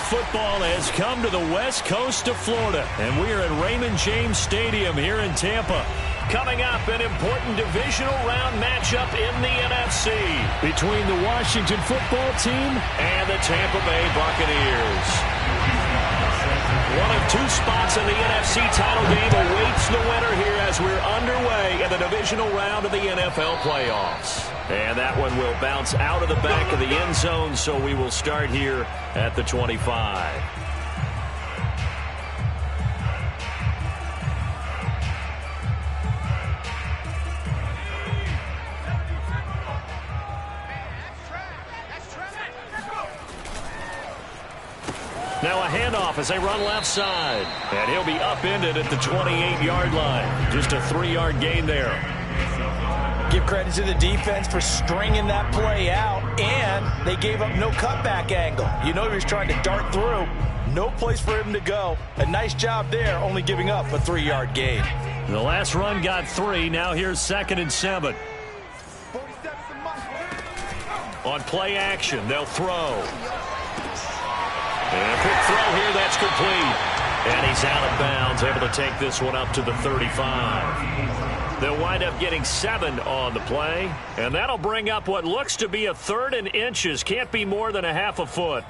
football has come to the west coast of Florida, and we are at Raymond James Stadium here in Tampa. Coming up, an important divisional round matchup in the NFC between the Washington football team and the Tampa Bay Buccaneers. One of two spots in the NFC title game awaits the winner here as we're underway in the divisional round of the NFL playoffs. And that one will bounce out of the back of the end zone, so we will start here at the 25. Now a handoff as they run left side. And he'll be upended at the 28-yard line. Just a 3-yard gain there. Give credit to the defense for stringing that play out, and they gave up no cutback angle. You know he was trying to dart through. No place for him to go. A nice job there, only giving up a 3-yard gain. The last run got 3. Now here's 2nd and 7. On play action, they'll throw. And a quick throw here, that's complete. And he's out of bounds, able to take this one up to the 35. They'll wind up getting 7 on the play. And that'll bring up what looks to be a 3rd and inches. Can't be more than a half a foot.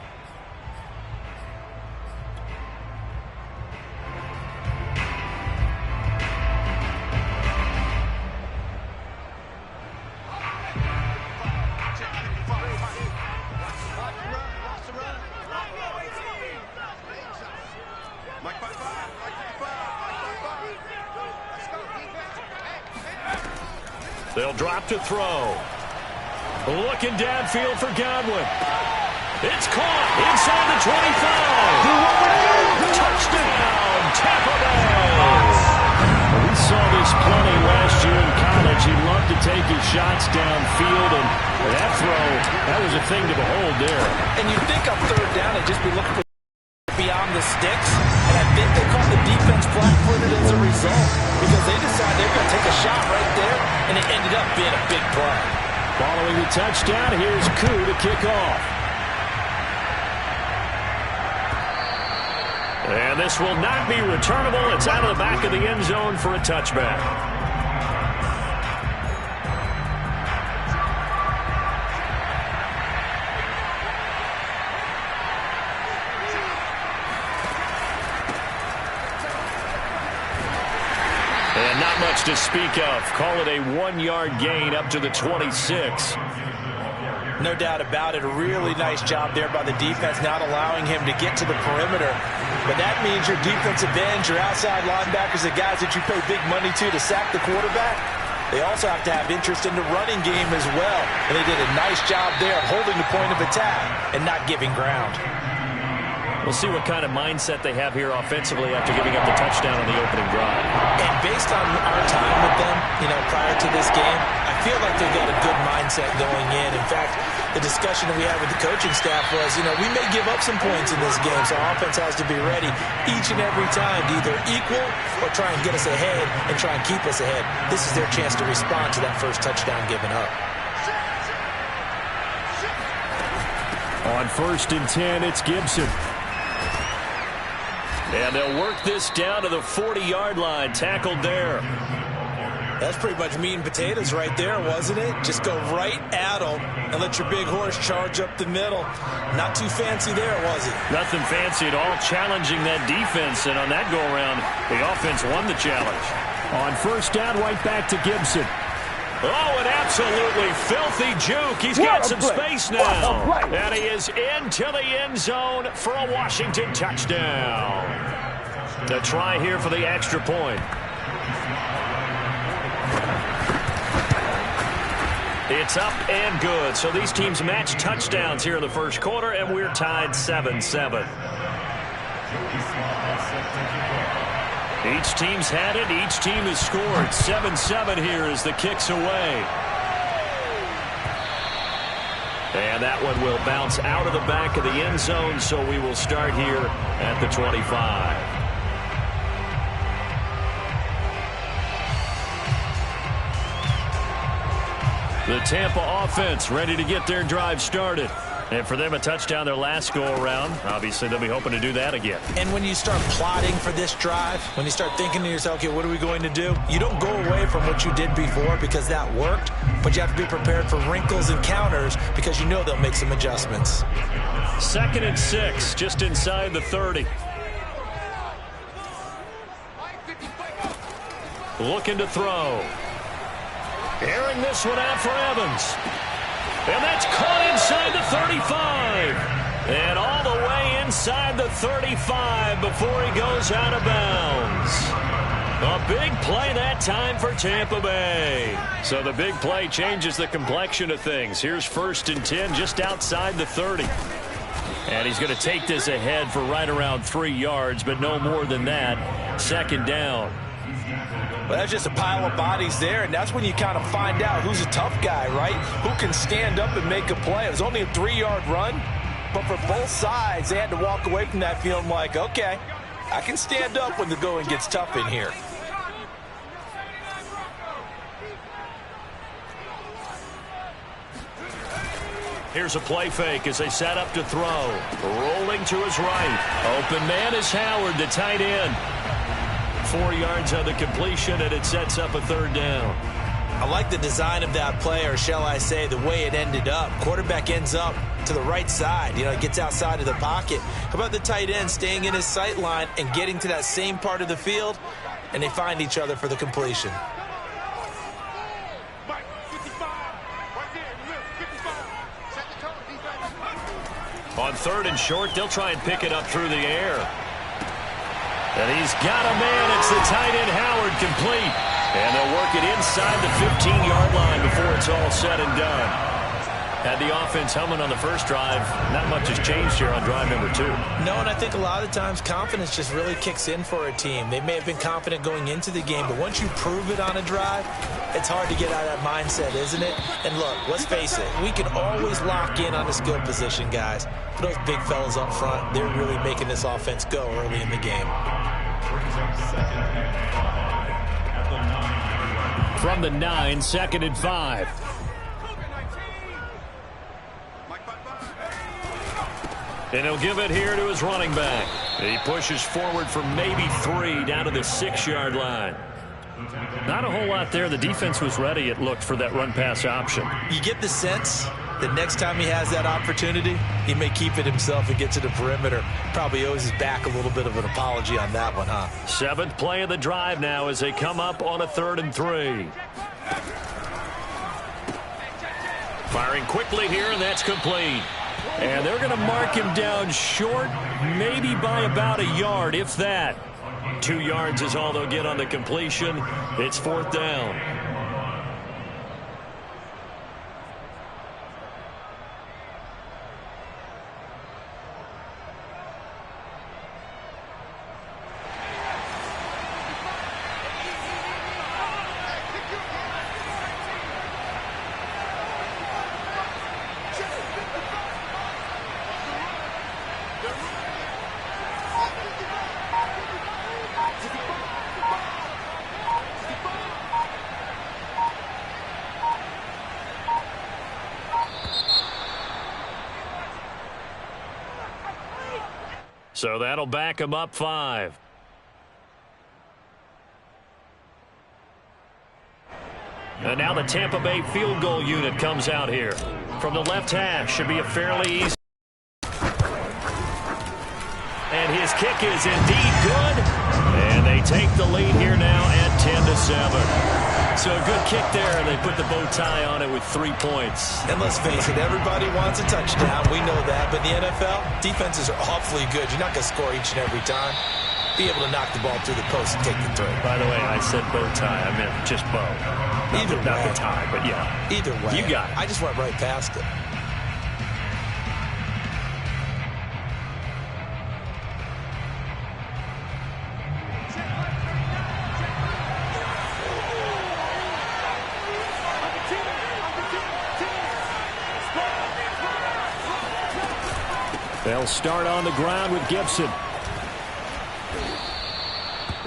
They'll drop to throw. Looking downfield for Godwin. It's caught inside the 25. Touchdown, Tampa Bay. We saw this plenty last year in college. He loved to take his shots downfield, and that throw, that was a thing to behold there. And you'd think on 3rd down they'd just be looking for beyond the sticks, and I think they caught the defense flat-footed as a result because they decided they were going to take a shot right there, and it ended up being a big play. Following the touchdown, here's Koo to kick off. And this will not be returnable. It's out of the back of the end zone for a touchback. And not much to speak of. Call it a 1-yard gain up to the 26. No doubt about it. A really nice job there by the defense, not allowing him to get to the perimeter. But that means your defensive ends, your outside linebackers, the guys that you pay big money to sack the quarterback, they also have to have interest in the running game as well. And they did a nice job there of holding the point of attack and not giving ground. We'll see what kind of mindset they have here offensively after giving up the touchdown on the opening drive. And based on our time with them, prior to this game, I feel like they've got a good mindset going in. In fact, the discussion that we had with the coaching staff was, we may give up some points in this game, so our offense has to be ready each and every time to either equal or try and get us ahead and try and keep us ahead. This is their chance to respond to that first touchdown given up. On 1st and 10, it's Gibson. And they'll work this down to the 40-yard line, tackled there. That's pretty much meat and potatoes right there, wasn't it? Just go right at them and let your big horse charge up the middle. Not too fancy there, was it? Nothing fancy at all, challenging that defense. And on that go-around, the offense won the challenge. On 1st down, right back to Gibson. Oh, an absolutely filthy juke. He's got some space now. And he is into the end zone for a Washington touchdown. The try here for the extra point. It's up and good. So these teams match touchdowns here in the first quarter, and we're tied 7-7. Each team's had it. Each team has scored. 7-7 here as the kick's away. And that one will bounce out of the back of the end zone, so we will start here at the 25. The Tampa offense ready to get their drive started. And for them, a touchdown their last go-around. Obviously, they'll be hoping to do that again. And when you start plotting for this drive, when you start thinking to yourself, okay, what are we going to do? You don't go away from what you did before because that worked, but you have to be prepared for wrinkles and counters because you know they'll make some adjustments. 2nd and 6, just inside the 30. Looking to throw. Airing this one out for Evans. And that's caught inside the 35. And all the way inside the 35 before he goes out of bounds. A big play that time for Tampa Bay. So the big play changes the complexion of things. Here's 1st and 10 just outside the 30. And he's going to take this ahead for right around 3 yards, but no more than that. 2nd down. Well, that's just a pile of bodies there, and that's when you kind of find out who's a tough guy, right? Who can stand up and make a play. It was only a 3-yard run, but for both sides, they had to walk away from that feeling like, okay, I can stand up when the going gets tough in here. Here's a play fake as they set up to throw. Rolling to his right. Open man is Howard, the tight end. 4 yards on the completion, and it sets up a 3rd down. I like the design of that play, or shall I say the way it ended up. Quarterback ends up to the right side. You know, he gets outside of the pocket. How about the tight end staying in his sight line and getting to that same part of the field, and they find each other for the completion. On 3rd and short, they'll try and pick it up through the air. And he's got a man. It's the tight end Howard complete. And they'll work it inside the 15-yard line before it's all said and done. Had the offense humming on the first drive. Not much has changed here on drive number 2. No, and I think a lot of times confidence just really kicks in for a team. They may have been confident going into the game, but once you prove it on a drive, it's hard to get out of that mindset, isn't it? And look, let's face it, we can always lock in on the skill position, guys. But those big fellas up front, they're really making this offense go early in the game. From the 9, 2nd and 5. And he'll give it here to his running back. He pushes forward for maybe 3 down to the 6-yard line. Not a whole lot there. The defense was ready, it looked, for that run-pass option. You get the sense that next time he has that opportunity, he may keep it himself and get to the perimeter. Probably owes his back a little bit of an apology on that one, huh? 7th play of the drive now as they come up on a 3rd and 3. Firing quickly here, and that's complete. And they're going to mark him down short, maybe by about a yard, if that. 2 yards is all they'll get on the completion. It's 4th down. So that'll back him up 5. And now the Tampa Bay field goal unit comes out here. From the left hash, should be a fairly easy. And his kick is indeed good. And they take the lead here now at 10-7. So a good kick there, and they put the bow tie on it with 3 points. And let's face it, everybody wants a touchdown. We know that. But in the NFL, defenses are awfully good. You're not going to score each and every time. Be able to knock the ball through the post and take the throw. By the way, I said bow tie. I meant just bow. Not the tie, but yeah. Either way. You got it. I just went right past it. They'll start on the ground with Gibson.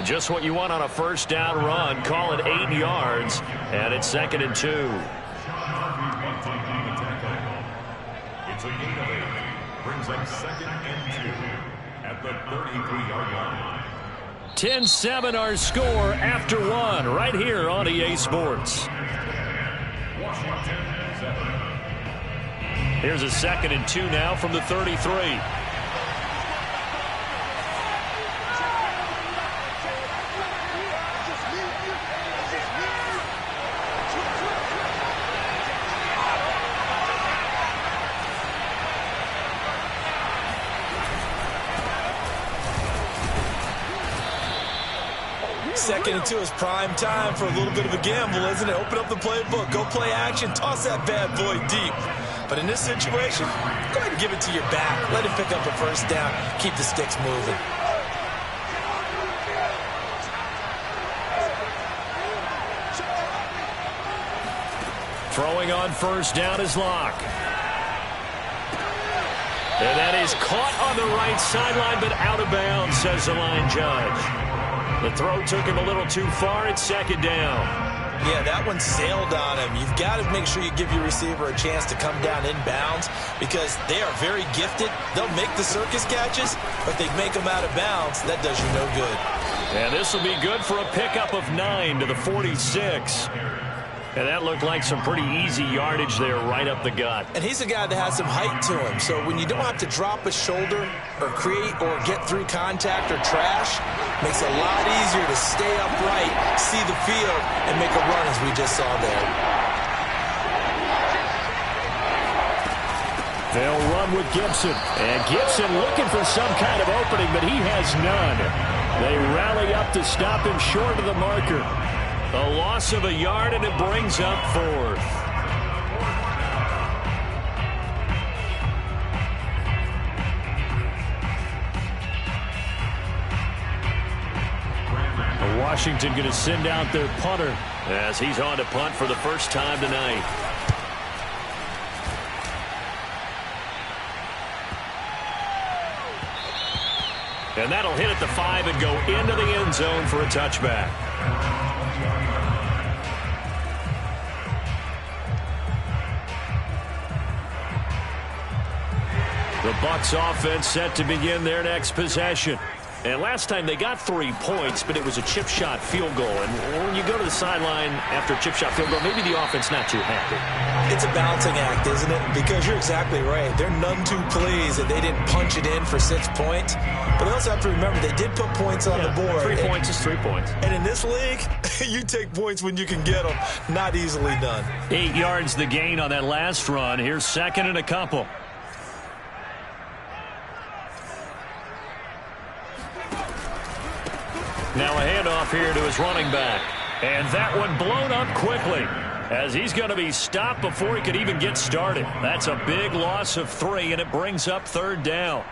Just what you want on a first down run. Call it 8 yards, and it's 2nd and 2. It's a gain of Brings up 2nd and 2 at the 33-yard line. 10-7 our score after one right here on EA Sports. Washington 7. Here's a 2nd and 2 now from the 33. Second and 2 is prime time for a little bit of a gamble, isn't it? Open up the playbook, go play action, toss that bad boy deep. But in this situation, go ahead and give it to your back. Let him pick up a first down. Keep the sticks moving. Throwing on first down is Locke. And that is caught on the right sideline, but out of bounds, says the line judge. The throw took him a little too far. It's 2nd down. Yeah, that one sailed on him. You've got to make sure you give your receiver a chance to come down inbounds because they are very gifted. They'll make the circus catches, but they make them out of bounds. That does you no good. And this will be good for a pickup of 9 to the 46. And that looked like some pretty easy yardage there right up the gut. And he's a guy that has some height to him. So when you don't have to drop a shoulder or create or get through contact or trash, makes it a lot easier to stay upright, see the field, and make a run as we just saw there. They'll run with Gibson. And Gibson looking for some kind of opening, but he has none. They rally up to stop him short of the marker. A loss of a yard, and it brings up 4th. Washington going to send out their punter as he's on to punt for the first time tonight. And that'll hit at the 5 and go into the end zone for a touchback. The Bucs offense set to begin their next possession. And last time they got 3 points, but it was a chip shot field goal. And when you go to the sideline after a chip shot field goal, maybe the offense not too happy. It's a balancing act, isn't it? Because you're exactly right. They're none too pleased that they didn't punch it in for 6 points. But they also have to remember they did put points on the board. 3 points is 3 points. And in this league, you take points when you can get them. Not easily done. 8 yards the gain on that last run. Here's 2nd and a couple. Now a handoff here to his running back. And that one blown up quickly as he's going to be stopped before he could even get started. That's a big loss of 3, and it brings up 3rd down.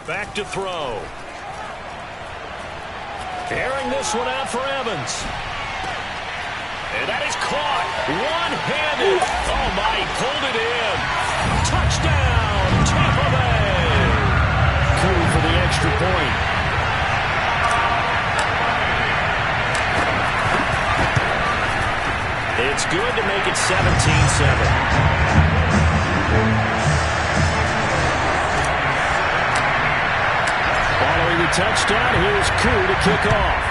Back to throw. Airing this one out for Evans. And that is caught. One-handed. Oh, my, he pulled it in. Touchdown, Tampa Bay. Coup for the extra point. It's good to make it 17-7. Following the touchdown, here's Coup to kick off.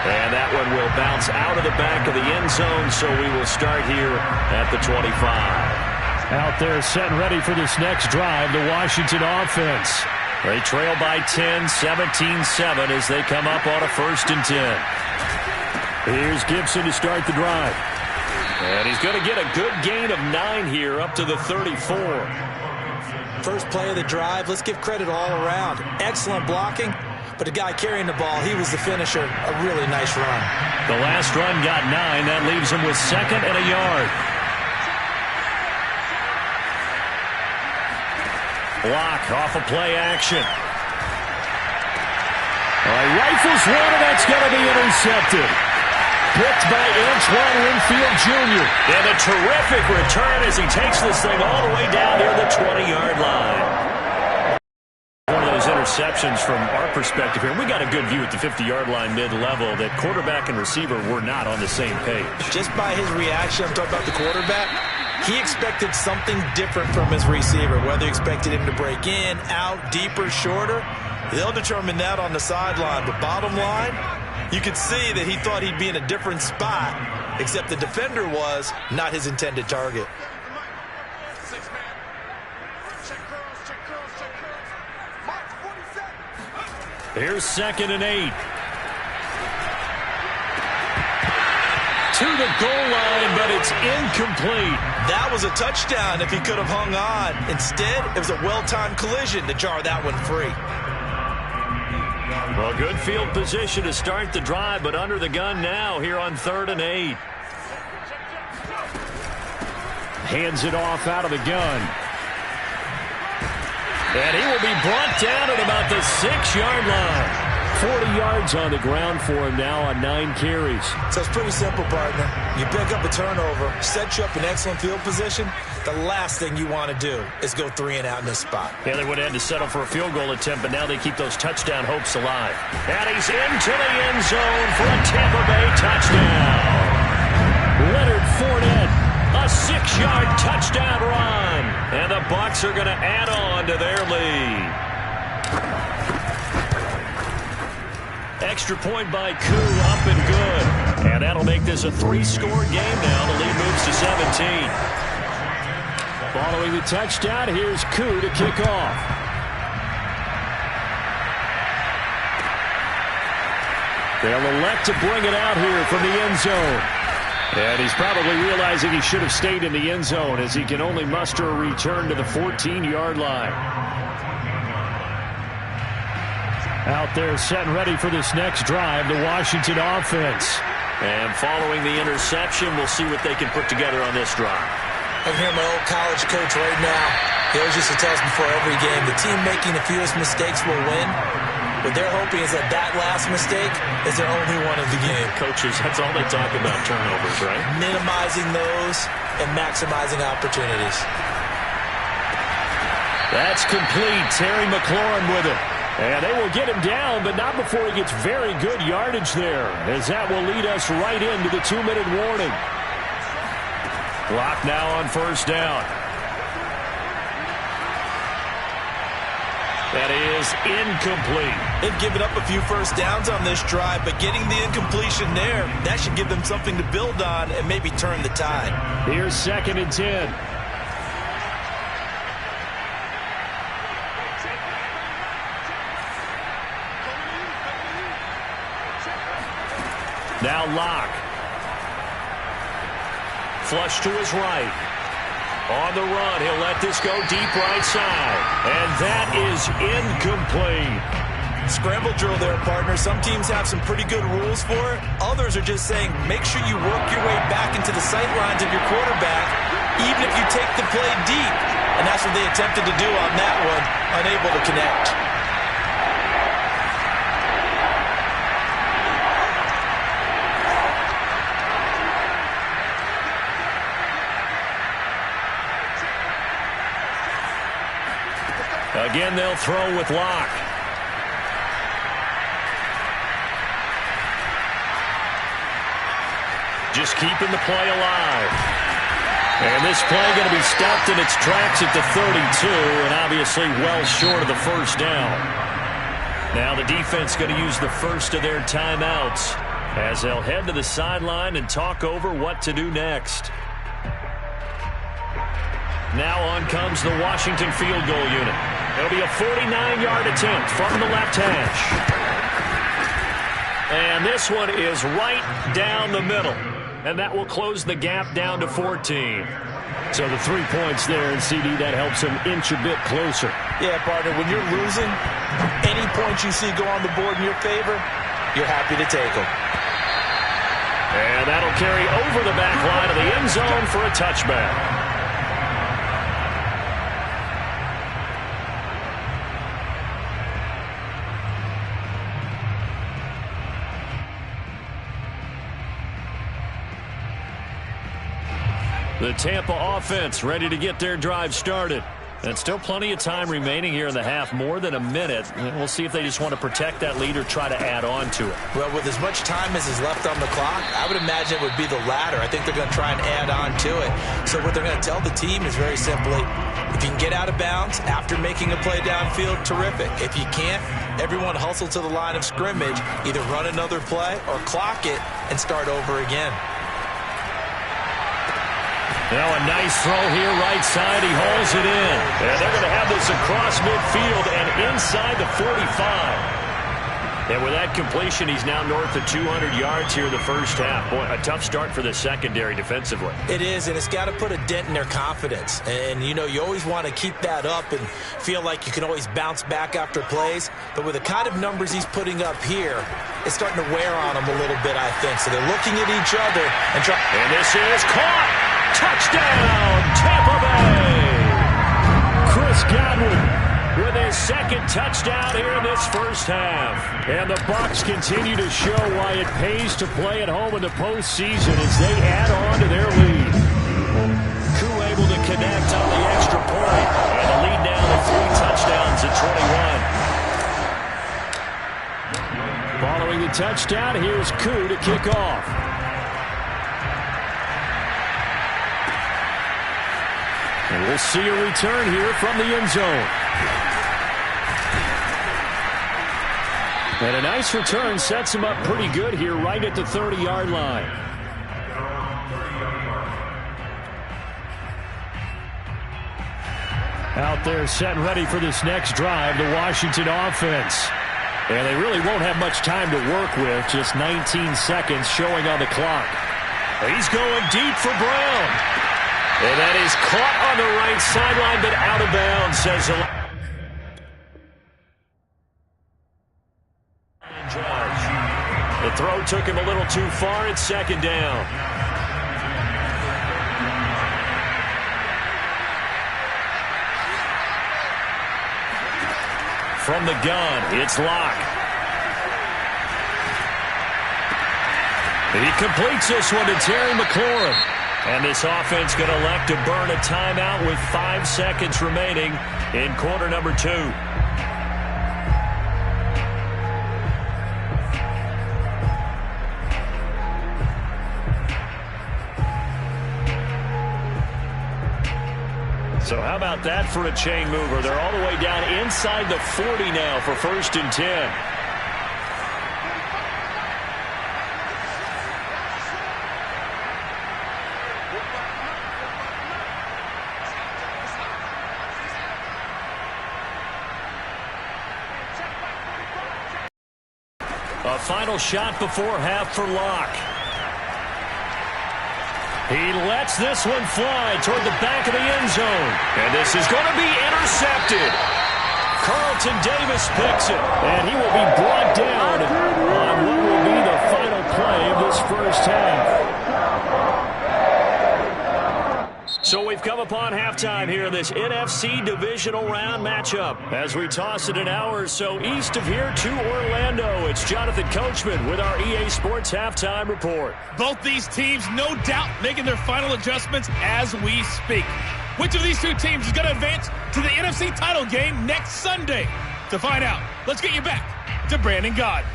And that one will bounce out of the back of the end zone, so we will start here at the 25. Out there set and ready for this next drive, the Washington offense. They trail by 10, 17-7 as they come up on a 1st and 10. Here's Gibson to start the drive. And he's going to get a good gain of 9 here up to the 34. First play of the drive, let's give credit all around. Excellent blocking, but the guy carrying the ball, he was the finisher. A really nice run. The last run got 9. That leaves him with 2nd and a yard. Block off of play action. Rifles one, and that's going to be intercepted. Picked by Antoine Winfield Jr. And a terrific return as he takes this thing all the way down near the 20-yard line. One of those interceptions from our perspective here. We got a good view at the 50-yard line mid-level that quarterback and receiver were not on the same page. Just by his reaction, I'm talking about the quarterback, he expected something different from his receiver, whether he expected him to break in, out, deeper, shorter. They'll determine that on the sideline. But bottom line, you could see that he thought he'd be in a different spot, except the defender was not his intended target. Here's 2nd and 8. To the goal line, but it's incomplete. That was a touchdown if he could have hung on. Instead, it was a well-timed collision to jar that one free. Well, good field position to start the drive, but under the gun now here on 3rd and 8. Hands it off out of the gun. And he will be brought down at about the 6-yard line. 40 yards on the ground for him now on 9 carries. So it's pretty simple, partner. You pick up a turnover, set you up in excellent field position. The last thing you want to do is go 3 and out in this spot. Yeah, they would have had to settle for a field goal attempt, but now they keep those touchdown hopes alive. And he's into the end zone for a Tampa Bay touchdown. Leonard Fournette, a 6-yard touchdown run. And the Bucs are going to add on to their lead. Extra point by Koo, up and good. And that'll make this a 3-score game now. The lead moves to 17. Following the touchdown, here's Koo to kick off. They'll elect to bring it out here from the end zone. And he's probably realizing he should have stayed in the end zone as he can only muster a return to the 14-yard line. Out there set and ready for this next drive, the Washington offense. And following the interception, we'll see what they can put together on this drive. I can hear my old college coach right now. He always used to tell us before every game, the team making the fewest mistakes will win. What they're hoping is that that last mistake is their only one of the game. Coaches, that's all they talk about, turnovers, right? Minimizing those and maximizing opportunities. That's complete. Terry McLaurin with it. And they will get him down, but not before he gets very good yardage there, as that will lead us right into the 2-minute warning. Clock now on 1st down. That is incomplete. They've given up a few first downs on this drive, but getting the incompletion there, that should give them something to build on and maybe turn the tide. Here's 2nd and 10. Now Locke. Flush to his right. On the run, he'll let this go deep right side. And that is incomplete. Scramble drill there, partner. Some teams have some pretty good rules for it. Others are just saying, make sure you work your way back into the sight lines of your quarterback, even if you take the play deep. And that's what they attempted to do on that one, unable to connect. Again, they'll throw with Locke. Just keeping the play alive. And this play going to be stopped in its tracks at the 32, and obviously well short of the 1st down. Now the defense going to use the first of their timeouts as they'll head to the sideline and talk over what to do next. Now on comes the Washington field goal unit. It'll be a 49-yard attempt from the left hash. And this one is right down the middle. And that will close the gap down to 14. So the 3 points there, and CD, that helps them inch a bit closer. Yeah, partner, when you're losing, any points you see go on the board in your favor, you're happy to take them. And that'll carry over the back line of the end zone for a touchback. The Tampa offense ready to get their drive started. And still plenty of time remaining here in the half, more than a minute. We'll see if they just want to protect that lead or try to add on to it. Well, with as much time as is left on the clock, I would imagine it would be the latter. I think they're going to try and add on to it. So what they're going to tell the team is very simply, if you can get out of bounds after making a play downfield, terrific. If you can't, everyone hustle to the line of scrimmage, either run another play or clock it and start over again. Now a nice throw here, right side. He hauls it in. And they're going to have this across midfield and inside the 45. And with that completion, he's now north of 200 yards here in the first half. Boy, a tough start for the secondary defensively. It is, and it's got to put a dent in their confidence. And, you know, you always want to keep that up and feel like you can always bounce back after plays. But with the kind of numbers he's putting up here, it's starting to wear on them a little bit, I think. So they're looking at each other and trying. And this is caught. Touchdown, Tampa Bay. Chris Godwin with his second touchdown here in this first half. And the Bucs continue to show why it pays to play at home in the postseason as they add on to their lead. Koo able to connect on the extra point, and the lead now to 3 touchdowns at 21. Following the touchdown, here's Koo to kick off. And we'll see a return here from the end zone. And a nice return sets him up pretty good here right at the 30-yard line. Out there set and ready for this next drive, the Washington offense. And they really won't have much time to work with, just 19 seconds showing on the clock. He's going deep for Brown. And that is caught on the right sideline, but out of bounds, says the judge. The throw took him a little too far. It's second down. From the gun, it's Locke. He completes this one to Terry McLaurin. And this offense going to elect to burn a timeout with 5 seconds remaining in quarter number 2. So how about that for a chain mover? They're all the way down inside the 40 now for 1st and 10. A final shot before half for Locke. He lets this one fly toward the back of the end zone. And this is going to be intercepted. Carlton Davis picks it. And he will be brought down on what will be the final play of this first half. So we've come upon halftime here in this NFC divisional round matchup. As we toss it an hour or so east of here to Orlando, it's Jonathan Coachman with our EA Sports Halftime Report. Both these teams, no doubt, making their final adjustments as we speak. Which of these two teams is going to advance to the NFC title game next Sunday? To find out, let's get you back to Brandon Gaud.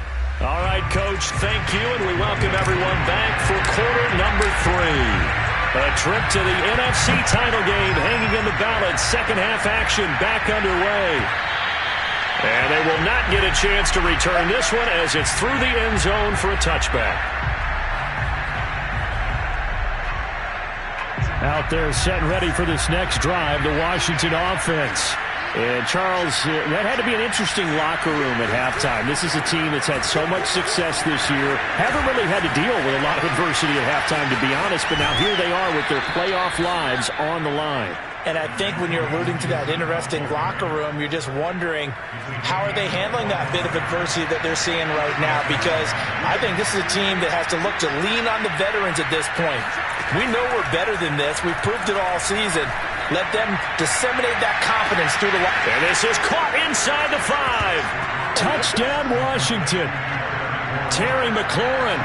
All right, Coach, thank you, and we welcome everyone back for quarter number 3. A trip to the NFC title game hanging in the balance. Second half action back underway. And they will not get a chance to return this one as it's through the end zone for a touchback. Out there set and ready for this next drive, the Washington offense. And, Charles, that had to be an interesting locker room at halftime. This is a team that's had so much success this year. Haven't really had to deal with a lot of adversity at halftime, to be honest. But now here they are with their playoff lives on the line. And I think when you're alluding to that interesting locker room, you're just wondering, how are they handling that bit of adversity that they're seeing right now? Because I think this is a team that has to look to lean on the veterans at this point. We know we're better than this. We've proved it all season. Let them disseminate that confidence through the line. And this is caught inside the 5. Touchdown, Washington. Terry McLaurin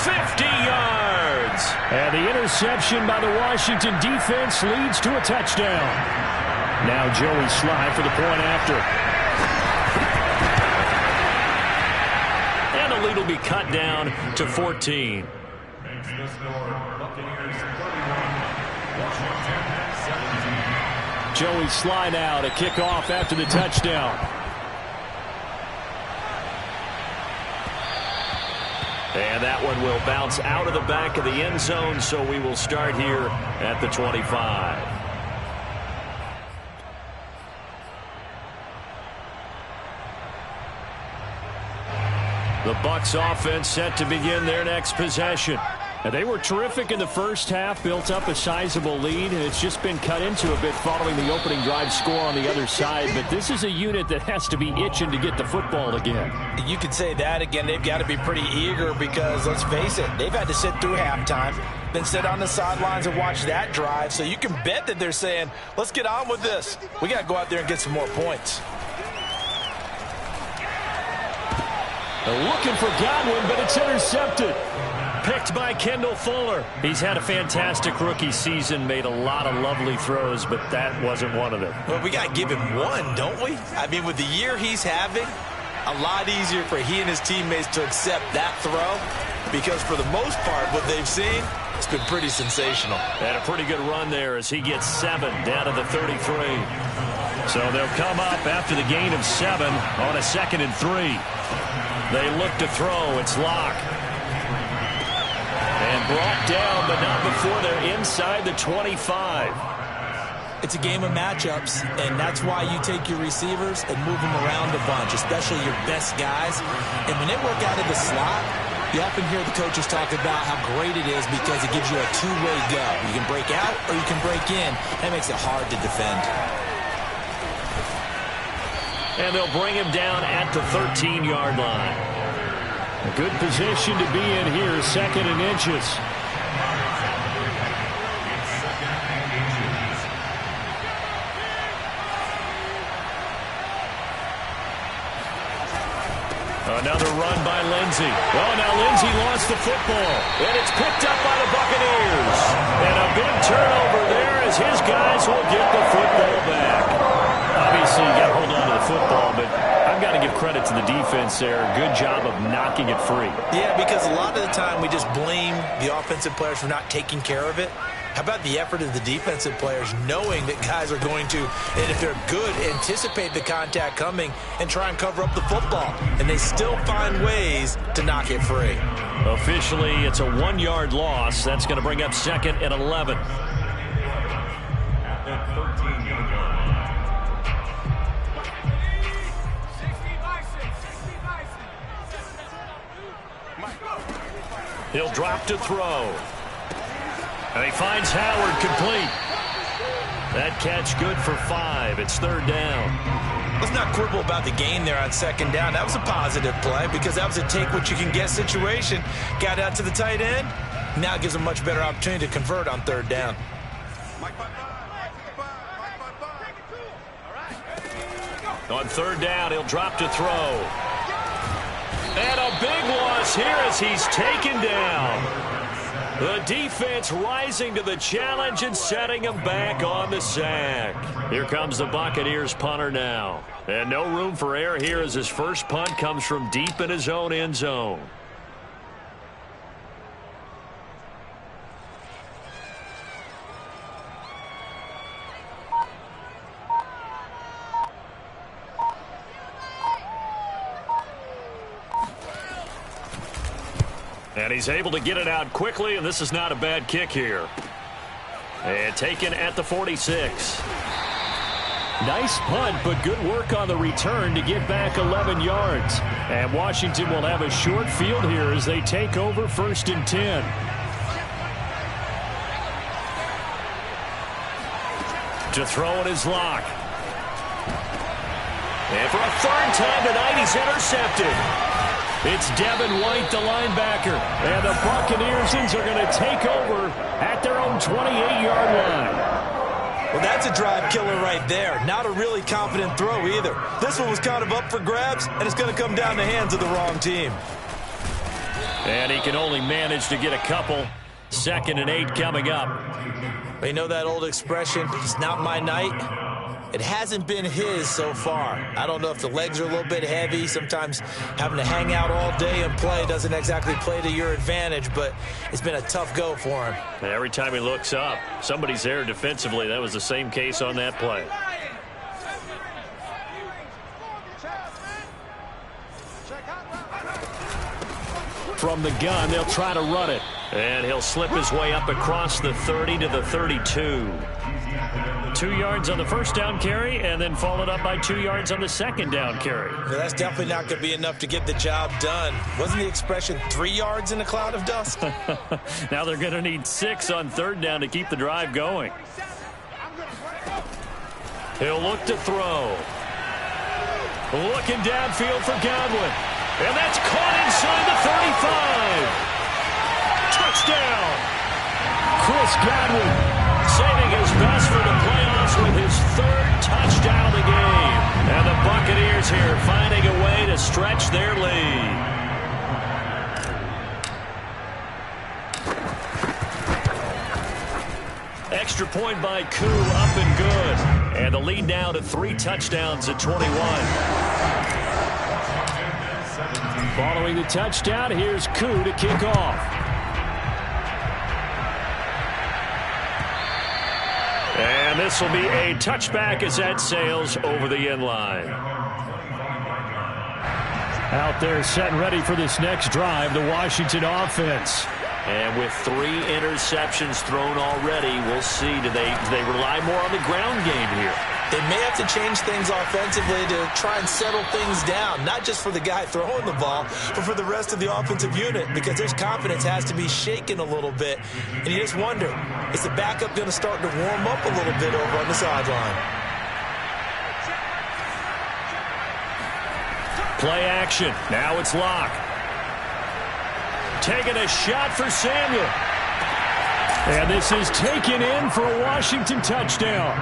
50 yards. And the interception by the Washington defense leads to a touchdown. Now Joey Sly for the point after. And the lead will be cut down to 14. Makes the score Buccaneers 31, Washington 17. Joey Sly now to kick off after the touchdown. And that one will bounce out of the back of the end zone, so we will start here at the 25. The Bucs offense set to begin their next possession. And they were terrific in the first half, built up a sizable lead, and it's just been cut into a bit following the opening drive score on the other side. But this is a unit that has to be itching to get the football again. You could say that again. They've got to be pretty eager because, let's face it, they've had to sit through halftime, then sit on the sidelines and watch that drive. So you can bet that they're saying, let's get on with this. We got to go out there and get some more points. They're looking for Godwin, but it's intercepted. Picked by Kendall Fuller. He's had a fantastic rookie season, made a lot of lovely throws, but that wasn't one of them. Well, we got to give him one, don't we? I mean, with the year he's having, a lot easier for he and his teammates to accept that throw because for the most part, what they've seen, it's been pretty sensational. And a pretty good run there as he gets 7 down to the 33. So they'll come up after the gain of 7 on a 2nd and 3. They look to throw. It's Locke. And brought down, but not before they're inside the 25. It's a game of matchups, and that's why you take your receivers and move them around a bunch, especially your best guys. And when they work out of the slot, you often hear the coaches talk about how great it is because it gives you a two-way go. You can break out or you can break in. That makes it hard to defend. And they'll bring him down at the 13-yard line. A good position to be in here, 2nd and inches. Another run by Lindsey. Oh, now Lindsey lost the football. And it's picked up by the Buccaneers. And a big turnover there as his guys will get the football back. Obviously, you got to hold on to the football, but I've got to give credit to the defense there. Good job of knocking it free. Yeah, because a lot of the time we just blame the offensive players for not taking care of it. How about the effort of the defensive players knowing that guys are going to, and if they're good, anticipate the contact coming and try and cover up the football. And they still find ways to knock it free. Officially, it's a 1-yard loss. That's going to bring up 2nd and 11. At the 13-yard line. He'll drop to throw. And he finds Howard complete. That catch good for 5. It's 3rd down. Let's not quibble about the gain there on 2nd down. That was a positive play because that was a take-what-you-can-get situation. Got out to the tight end. Now it gives a much better opportunity to convert on 3rd down. On 3rd down, he'll drop to throw. And a big loss here as he's taken down. The defense rising to the challenge and setting him back on the sack. Here comes the Buccaneers punter now. And no room for error here as his first punt comes from deep in his own end zone. And he's able to get it out quickly, and this is not a bad kick here. And taken at the 46. Nice punt, but good work on the return to get back 11 yards. And Washington will have a short field here as they take over 1st and 10. To throw it is Locke. And for a 3rd time tonight, he's intercepted. It's Devin White, the linebacker. And the Buccaneers are going to take over at their own 28-yard line. Well, that's a drive killer right there. Not a really confident throw either. This one was kind of up for grabs, and it's going to come down the hands of the wrong team. And he can only manage to get a couple. 2nd and 8 coming up. Well, you know that old expression, it's not my night? It hasn't been his so far. I don't know if the legs are a little bit heavy. Sometimes having to hang out all day and play doesn't exactly play to your advantage, but it's been a tough go for him. And every time he looks up, somebody's there defensively. That was the same case on that play. From the gun, they'll try to run it. And he'll slip his way up across the 30 to the 32. 2 yards on the first down carry, and then followed up by 2 yards on the second down carry. Well, that's definitely not going to be enough to get the job done. Wasn't the expression 3 yards in a cloud of dust? Now they're going to need 6 on 3rd down to keep the drive going. He'll look to throw. Looking downfield for Godwin. And that's caught inside the 35. Touchdown. Chris Godwin saving his best for the playoffs with his 3rd touchdown of the game. And the Buccaneers here finding a way to stretch their lead. Extra point by Koo, up and good. And the lead now to 3 touchdowns at 21. Following the touchdown, here's Koo to kick off. And this will be a touchback as that sails over the end line. Out there set and ready for this next drive, the Washington offense. And with 3 interceptions thrown already, we'll see. Do they rely more on the ground game here? They may have to change things offensively to try and settle things down, not just for the guy throwing the ball, but for the rest of the offensive unit, because their confidence has to be shaken a little bit. And you just wonder, is the backup going to start to warm up a little bit over on the sideline? Play action. Now it's Locke. Taking a shot for Samuel. And this is taken in for a Washington touchdown.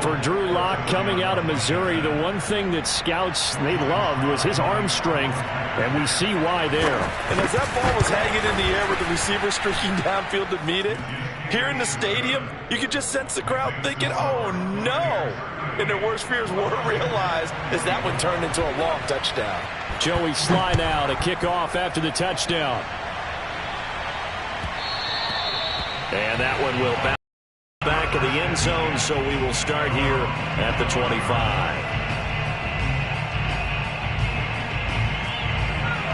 For Drew Lock coming out of Missouri, the one thing that scouts they loved was his arm strength, and we see why there. And as that ball was hanging in the air with the receiver streaking downfield to meet it, here in the stadium, you could just sense the crowd thinking, oh no! And their worst fears were realized as that one turned into a long touchdown. Joey Sly now to kick off after the touchdown. And that one will bounce back of the end zone, so we will start here at the 25.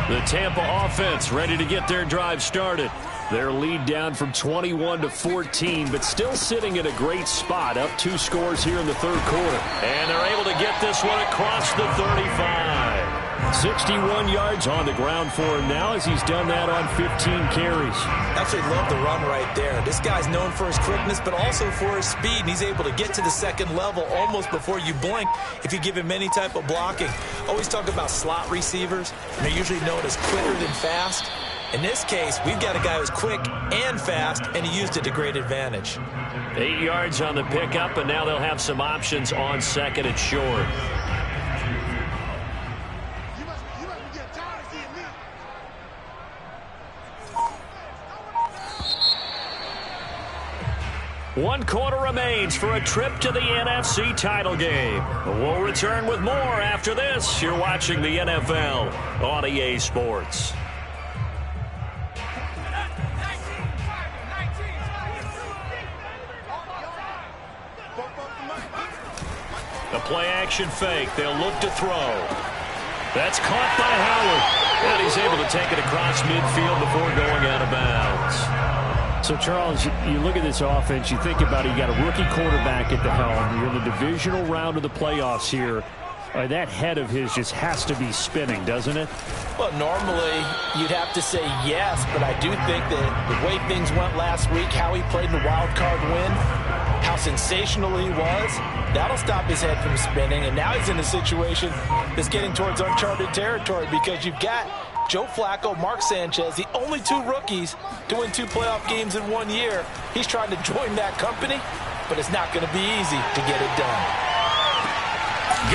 The Tampa offense ready to get their drive started. Their lead down from 21 to 14, but still sitting at a great spot, up 2 scores here in the 3rd quarter. And they're able to get this one across the 35. 61 yards on the ground for him now as he's done that on 15 carries. Actually love the run right there. This guy's known for his quickness, but also for his speed, and he's able to get to the 2nd level almost before you blink if you give him any type of blocking. Always talk about slot receivers, and they're usually known as quicker than fast. In this case, we've got a guy who's quick and fast, and he used it to great advantage. 8 yards on the pickup, and now they'll have some options on 2nd and short. One quarter remains for a trip to the NFC title game. We'll return with more after this. You're watching the NFL on EA Sports. The play-action fake. They'll look to throw. That's caught by Howard. And he's able to take it across midfield before going out of bounds. So, Charles, you look at this offense, you think about it, you got a rookie quarterback at the helm. You're in the divisional round of the playoffs here. That head of his just has to be spinning, doesn't it? Well, normally you'd have to say yes, but I do think that the way things went last week, how he played in the wild card win, how sensational he was, that'll stop his head from spinning. And now he's in a situation that's getting towards uncharted territory because you've got Joe Flacco, Mark Sanchez, the only 2 rookies to win 2 playoff games in 1 year. He's trying to join that company, but it's not going to be easy to get it done.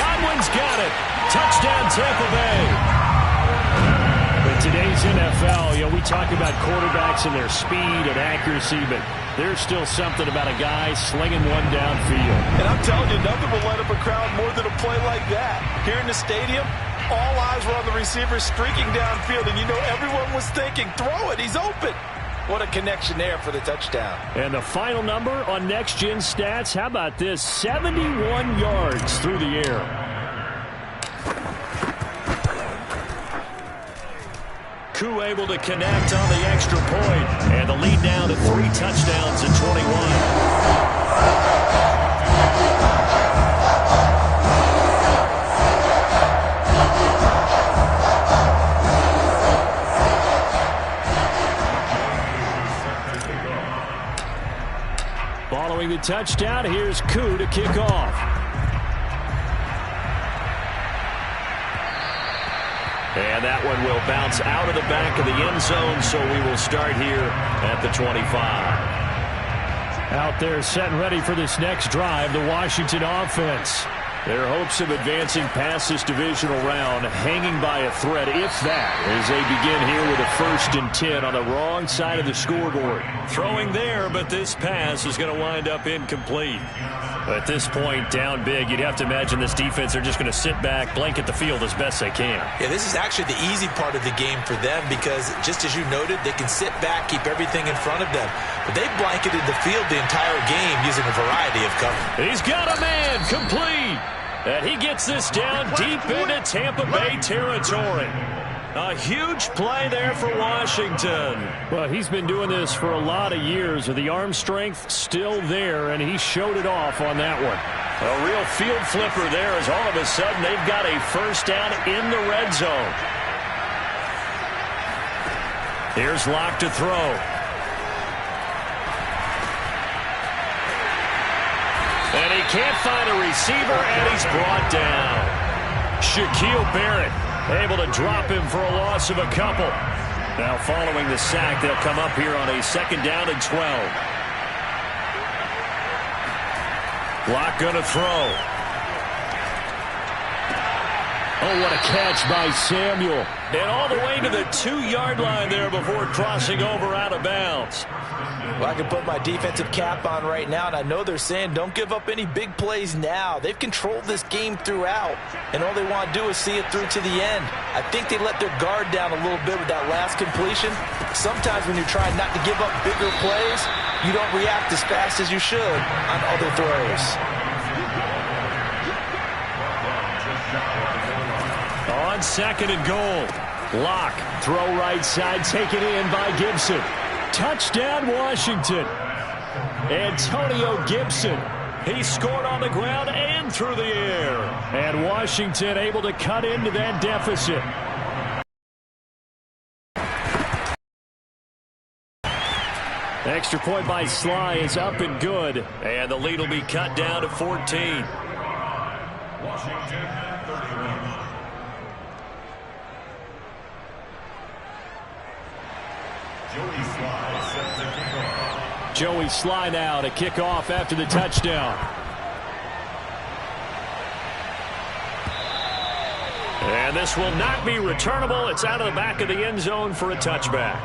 Godwin's got it. Touchdown, Tampa Bay. But today's today's NFL, we talk about quarterbacks and their speed and accuracy, but there's still something about a guy slinging one downfield. And I'm telling you, nothing will light up a crowd more than a play like that. Here in the stadium, all eyes were on the receiver streaking downfield, and everyone was thinking, throw it, he's open. What a connection there for the touchdown. And the final number on Next Gen Stats, how about this? 71 yards through the air. Koo able to connect on the extra point, and the lead now to 3 touchdowns at 21. Following the touchdown, here's Koo to kick off. And that one will bounce out of the back of the end zone, so we will start here at the 25. Out there set and ready for this next drive, the Washington offense. Their hopes of advancing past this divisional round hanging by a thread, if that, as they begin here with a 1st and 10 on the wrong side of the scoreboard. Throwing there, but this pass is going to wind up incomplete. At this point, down big, you'd have to imagine this defense are just going to sit back, blanket the field as best they can. Yeah, this is actually the easy part of the game for them because, just as you noted, they can sit back, keep everything in front of them. But they blanketed the field the entire game using a variety of cover. He's got a man complete. And he gets this down deep into Tampa Bay territory. A huge play there for Washington. Well, he's been doing this for a lot of years with the arm strength still there, and he showed it off on that one. A real field flipper there as all of a sudden they've got a 1st down in the red zone. Here's Locke to throw. And he can't find a receiver, and he's brought down. Shaquille Barrett able to drop him for a loss of a couple. Now following the sack, they'll come up here on a 2nd down and 12. Locke going to throw. Oh, what a catch by Samuel. And all the way to the 2-yard line there before crossing over out of bounds. Well, I can put my defensive cap on right now, and I know they're saying don't give up any big plays now. They've controlled this game throughout, and all they want to do is see it through to the end. I think they let their guard down a little bit with that last completion. Sometimes when you're trying not to give up bigger plays, you don't react as fast as you should on other throws. On 2nd and goal. Locke, throw right side, taken in by Gibson. Touchdown, Washington. Antonio Gibson. He scored on the ground and through the air. And Washington able to cut into that deficit. Extra point by Sly is up and good. And the lead will be cut down to 14. Washington at 31. Joey Sly set to kick off. Joey Sly now to kick off after the touchdown. And this will not be returnable. It's out of the back of the end zone for a touchback.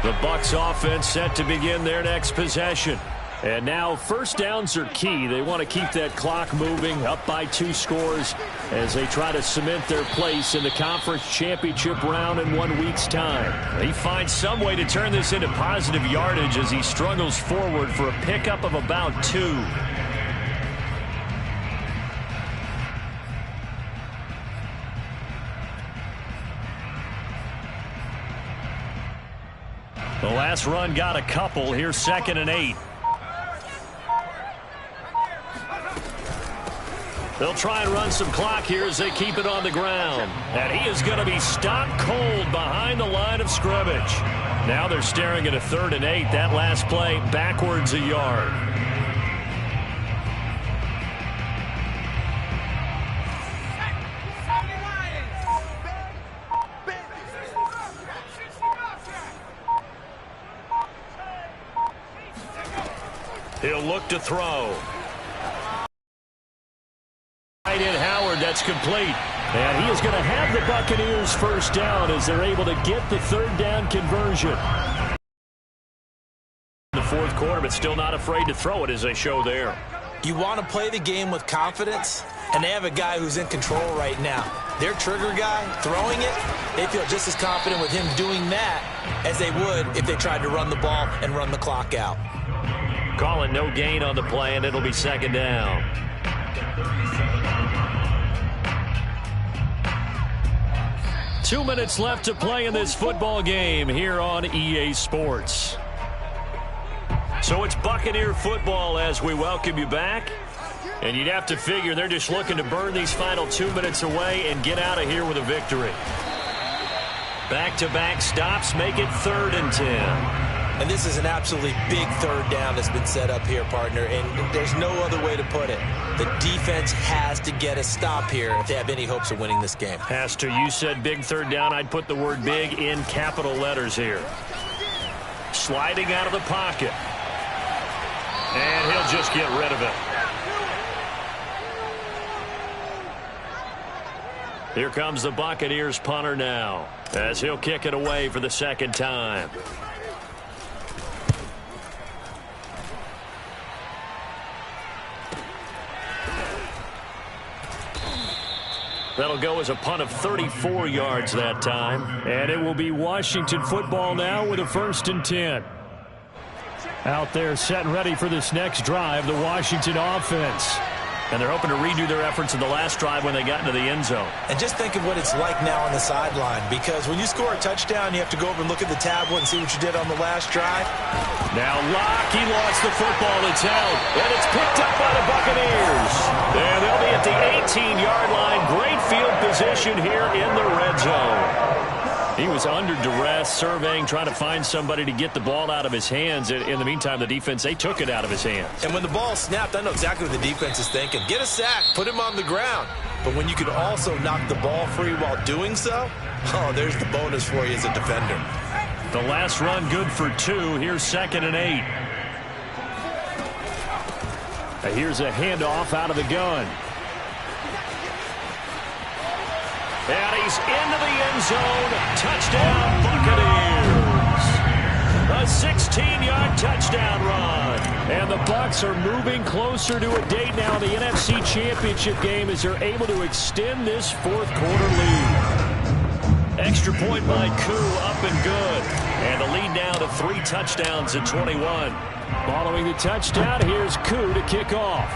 The Bucs offense set to begin their next possession. And now 1st downs are key. They want to keep that clock moving, up by 2 scores as they try to cement their place in the conference championship round in 1 week's time. He finds some way to turn this into positive yardage as he struggles forward for a pickup of about 2. The last run got a couple. Here's 2nd and 8. They'll try and run some clock here as they keep it on the ground. And he is going to be stopped cold behind the line of scrimmage. Now they're staring at a 3rd and 8. That last play backwards a yard. He'll look to throw. Right in Howard, that's complete. And he is going to have the Buccaneers first down as they're able to get the third down conversion. The fourth quarter, but still not afraid to throw it as they show there. You want to play the game with confidence, and they have a guy who's in control right now. Their trigger guy, throwing it, they feel just as confident with him doing that as they would if they tried to run the ball and run the clock out. Calling no gain on the play, and it'll be second down. Two minutes left to play in this football game here on EA Sports. So it's Buccaneer football as we welcome you back. And you'd have to figure they're just looking to burn these final 2 minutes away and get out of here with a victory. Back-to-back stops make it 3rd and 10. And this is an absolutely big third down that's been set up here, partner, and there's no other way to put it. The defense has to get a stop here if they have any hopes of winning this game. Has to. You said big third down. I'd put the word big in capital letters here. Sliding out of the pocket. And he'll just get rid of it. Here comes the Buccaneers punter now as he'll kick it away for the second time. That'll go as a punt of 34 yards that time. And it will be Washington football now with a 1st and 10. Out there set and ready for this next drive, the Washington offense. And they're hoping to redo their efforts in the last drive when they got into the end zone. And just think of what it's like now on the sideline, because when you score a touchdown, you have to go over and look at the tablet and see what you did on the last drive. Now Locke, he lost the football. It's held, and it's picked up by the Buccaneers. And they'll be at the 18-yard line. Great field position here in the red zone. He was under duress, surveying, trying to find somebody to get the ball out of his hands. In the meantime, the defense, they took it out of his hands. And when the ball snapped, I know exactly what the defense is thinking. Get a sack, put him on the ground. But when you could also knock the ball free while doing so, oh, there's the bonus for you as a defender. The last run good for 2. Here's 2nd and 8. Here's a handoff out of the gun. And he's into the end zone. Touchdown, Buccaneers. A 16-yard touchdown run. And the Bucs are moving closer to a date now in the NFC Championship game as they're able to extend this fourth quarter lead. Extra point by Koo, up and good. And the lead now to 3 touchdowns at 21. Following the touchdown, here's Koo to kick off.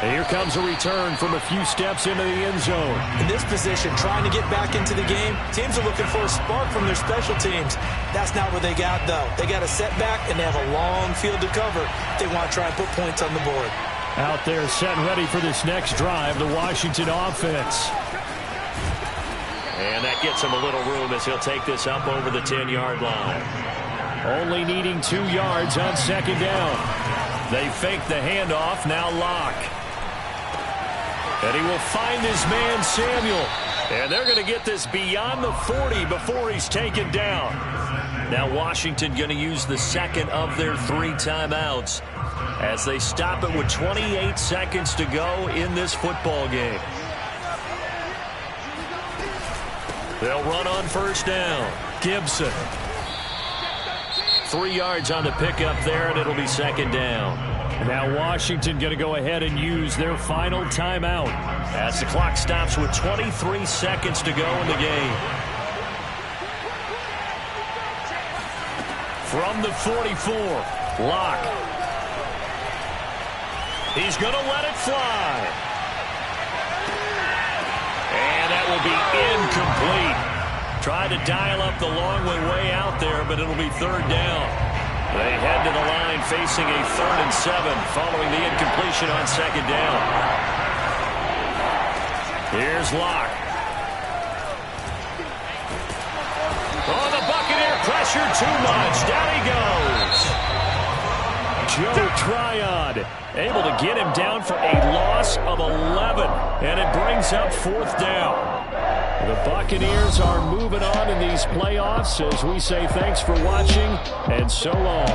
And here comes a return from a few steps into the end zone. In this position, trying to get back into the game, teams are looking for a spark from their special teams. That's not what they got, though. They got a setback, and they have a long field to cover. They want to try and put points on the board. Out there set and ready for this next drive, the Washington offense. And that gets him a little room as he'll take this up over the 10-yard line. Only needing 2 yards on 2nd down. They fake the handoff, now Locke. And he will find his man, Samuel. And they're going to get this beyond the 40 before he's taken down. Now Washington going to use the second of their 3 timeouts as they stop it with 28 seconds to go in this football game. They'll run on 1st down. Gibson. 3 yards on the pickup there, and it'll be 2nd down. Now Washington going to go ahead and use their final timeout as the clock stops with 23 seconds to go in the game. From the 44, Locke. He's going to let it fly. And that will be incomplete. Tried to dial up the long way out there, but it'll be 3rd down. They head to the line facing a 3rd and 7 following the incompletion on 2nd down. Here's Locke. Oh, the Buccaneer pressure too much. Down he goes. Joe Tryon able to get him down for a loss of 11. And it brings up 4th down. The Buccaneers are moving on in these playoffs as we say thanks for watching and so long.